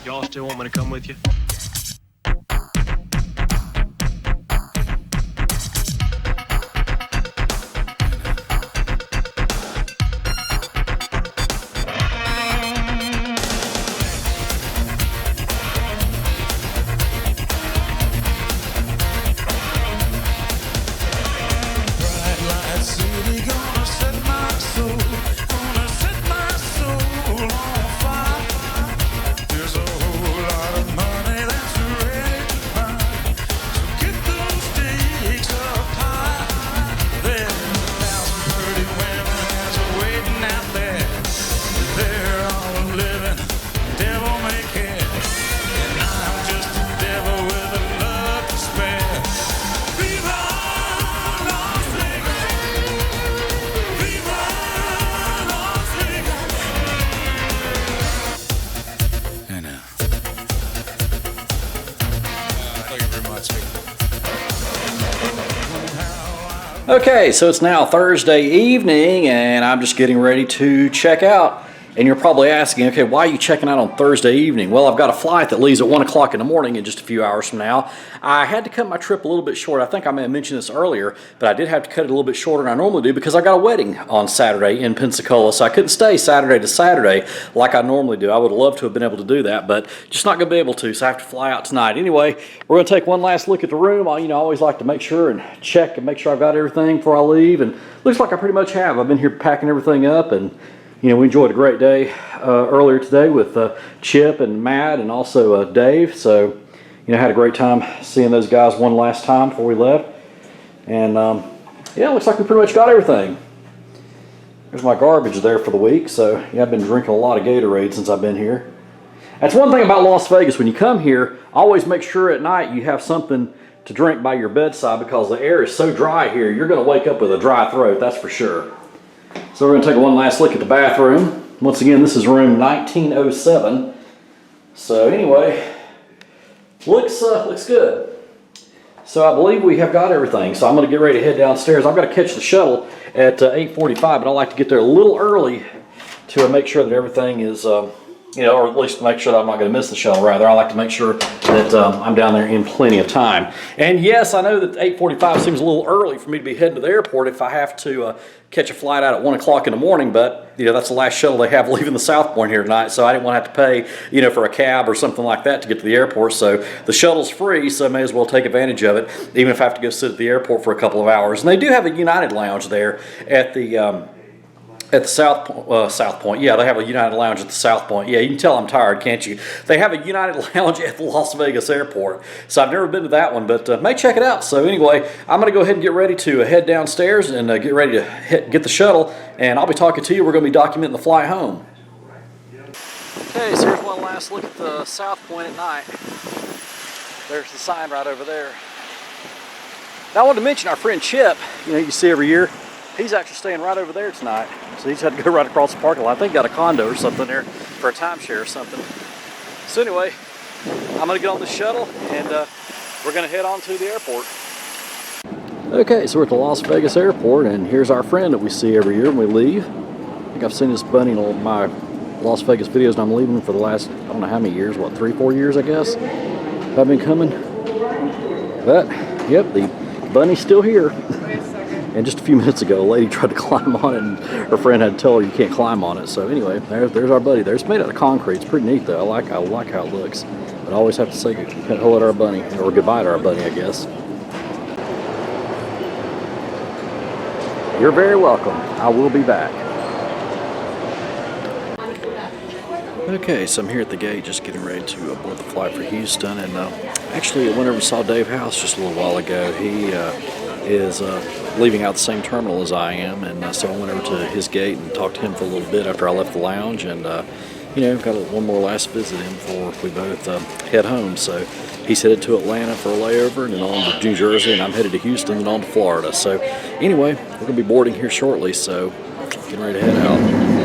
Y'all still want me to come with you? Okay, so it's now Thursday evening and I'm just getting ready to check out. And you're probably asking, okay, why are you checking out on Thursday evening? Well, I've got a flight that leaves at 1 o'clock in the morning in just a few hours from now. I had to cut my trip a little bit short. I think I may have mentioned this earlier, but I did have to cut it a little bit shorter than I normally do because I got a wedding on Saturday in Pensacola, so I couldn't stay Saturday to Saturday like I normally do. I would love to have been able to do that, but just not going to be able to, so I have to fly out tonight. Anyway, we're going to take one last look at the room. I always like to make sure and check and make sure I've got everything before I leave, and looks like I pretty much have. I've been here packing everything up, and we enjoyed a great day earlier today with Chip and Matt and also Dave. So, had a great time seeing those guys one last time before we left. And yeah, it looks like we pretty much got everything. There's my garbage there for the week. So, yeah, I've been drinking a lot of Gatorade since I've been here. That's one thing about Las Vegas. When you come here, always make sure at night you have something to drink by your bedside because the air is so dry here. You're going to wake up with a dry throat, that's for sure. So we're going to take one last look at the bathroom. Once again, this is room 1907. So anyway, looks good. So I believe we have got everything. So I'm going to get ready to head downstairs. I've got to catch the shuttle at 8:45, but I like to get there a little early to make sure that everything is, or at least make sure that I'm not going to miss the shuttle. Rather, I like to make sure that I'm down there in plenty of time. And yes, I know that 8:45 seems a little early for me to be heading to the airport if I have to catch a flight out at 1 o'clock in the morning, but that's the last shuttle they have leaving the South Point here tonight, so I didn't want to have to pay, for a cab or something like that to get to the airport. So the shuttle's free, so I may as well take advantage of it, even if I have to go sit at the airport for a couple of hours. And they do have a United Lounge there at the South Point. Yeah, they have a United Lounge at the South Point. Yeah, you can tell I'm tired, can't you? They have a United Lounge at the Las Vegas airport. So I've never been to that one, but may check it out. So anyway, I'm going to go ahead and get ready to head downstairs and get ready to get the shuttle. And I'll be talking to you. We're going to be documenting the flight home. Okay, so here's one last look at the South Point at night. There's the sign right over there. Now I wanted to mention our friend Chip, you see every year. He's actually staying right over there tonight. So he's had to go right across the parking lot. I think he got a condo or something there for a timeshare or something. So anyway, I'm going to get on the shuttle and we're going to head on to the airport. Okay, so we're at the Las Vegas airport and here's our friend that we see every year when we leave. I think I've seen this bunny in all my Las Vegas videos and I'm leaving for the last, I don't know how many years, 3-4 years I guess. I've been coming. But, yep, the bunny's still here. And just a few minutes ago, a lady tried to climb on it, and her friend had to tell her you can't climb on it. So anyway, there's our buddy there. It's made out of concrete. It's pretty neat, though. I like how it looks. But I always have to say hello to our bunny, or goodbye to our bunny, I guess. You're very welcome. I will be back. Okay, so I'm here at the gate just getting ready to board the flight for Houston. And actually, I went over and saw Dave House just a little while ago. He is leaving out the same terminal as I am, and so I went over to his gate and talked to him for a little bit after I left the lounge, and got one more last visit in before we both head home. So he's headed to Atlanta for a layover, and then on to New Jersey, and I'm headed to Houston and on to Florida. So anyway, we're going to be boarding here shortly, so getting ready to head out.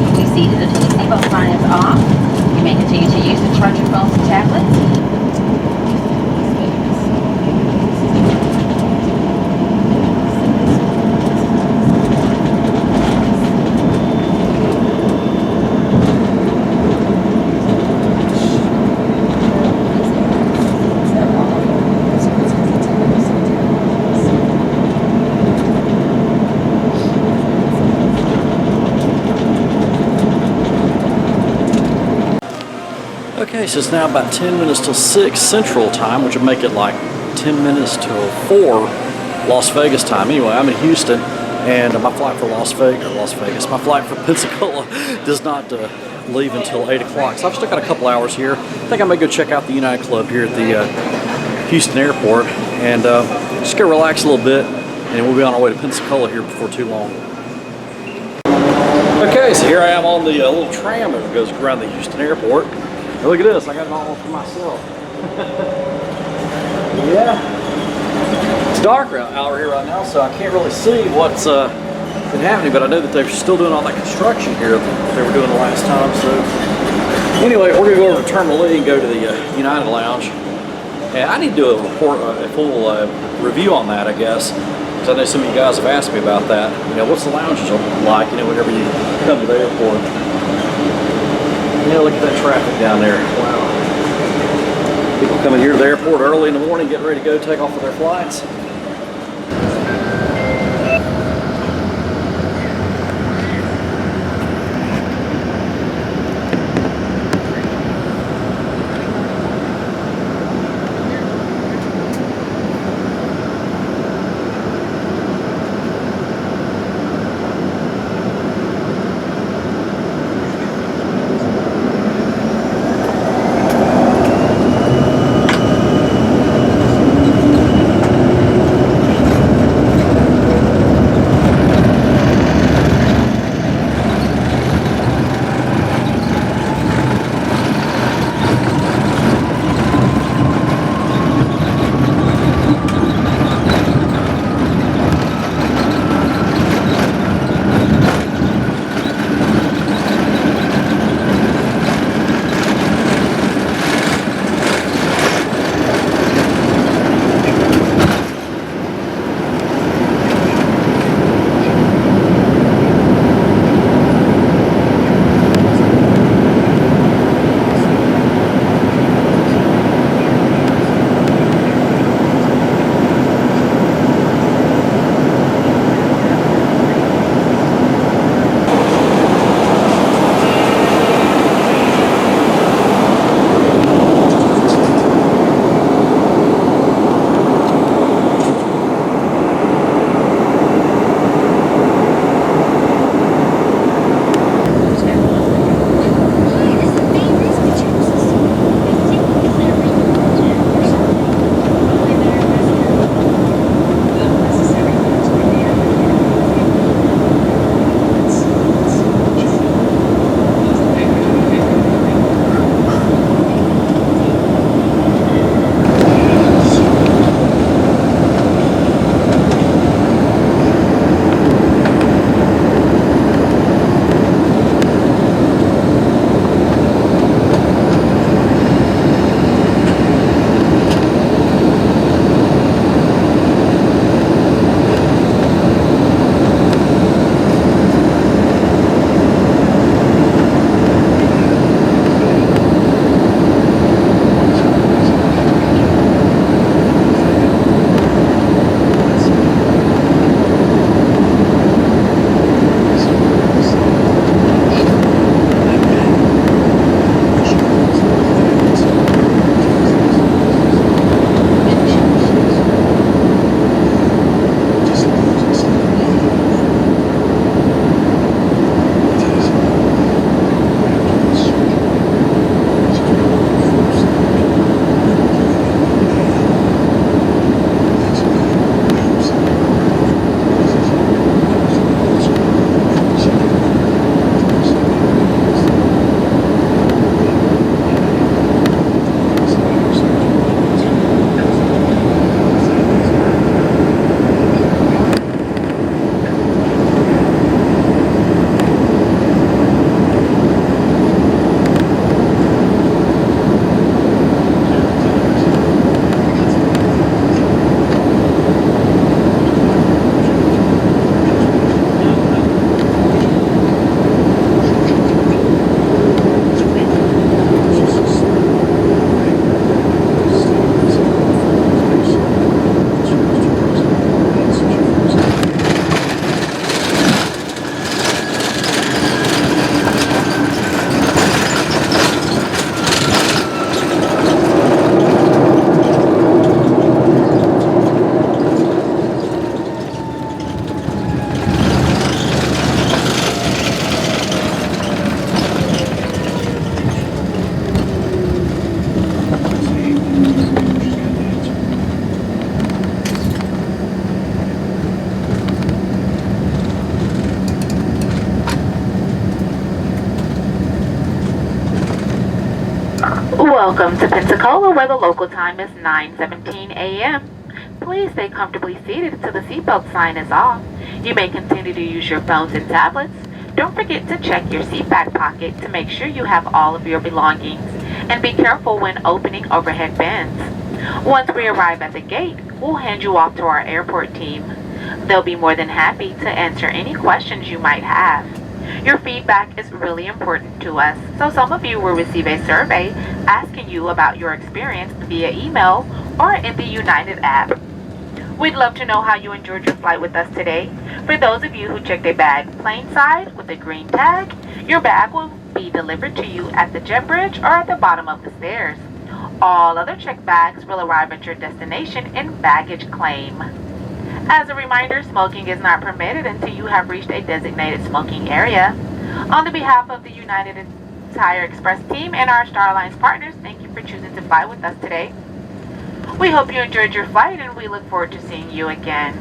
comfortably seated until the seatbelt sign is off. You may continue to use the charge your phones and tablets. Okay, so it's now about 10 minutes till 6 Central Time, which would make it like 10 minutes till 4 Las Vegas time. Anyway, I'm in Houston, and my flight for my flight for Pensacola does not leave until 8 o'clock. So I've still got a couple hours here. I think I may go check out the United Club here at the Houston airport and just go relax a little bit, and we'll be on our way to Pensacola here before too long. Okay, so here I am on the little tram that goes around the Houston airport. Now look at this, I got it all for myself. Yeah. It's dark out here right now, so I can't really see what's been happening, but I know that they're still doing all that construction here that they were doing the last time. So anyway, we're gonna go over to Terminal E and go to the United Lounge. And I need to do a report, a full review on that, I guess. Because I know some of you guys have asked me about that. You know, what's the lounges like, you know, whenever you come to the airport. You know, look at that traffic down there. Wow. People coming here to the airport early in the morning, getting ready to go take off with their flights. Welcome to Pensacola, where the local time is 9:17 a.m. Please stay comfortably seated until the seatbelt sign is off. You may continue to use your phones and tablets. Don't forget to check your seat back pocket to make sure you have all of your belongings, and be careful when opening overhead bins. Once we arrive at the gate, we'll hand you off to our airport team. They'll be more than happy to answer any questions you might have. Your feedback is really important to us, so some of you will receive a survey asking you about your experience via email or in the United app. We'd love to know how you enjoyed your flight with us today. For those of you who checked a bag plain side with a green tag, your bag will be delivered to you at the jet bridge or at the bottom of the stairs. All other checked bags will arrive at your destination in baggage claim. As a reminder, smoking is not permitted until you have reached a designated smoking area. On the behalf of the United Tire Express team and our Star Alliance partners, thank you for choosing to fly with us today. We hope you enjoyed your flight, and we look forward to seeing you again.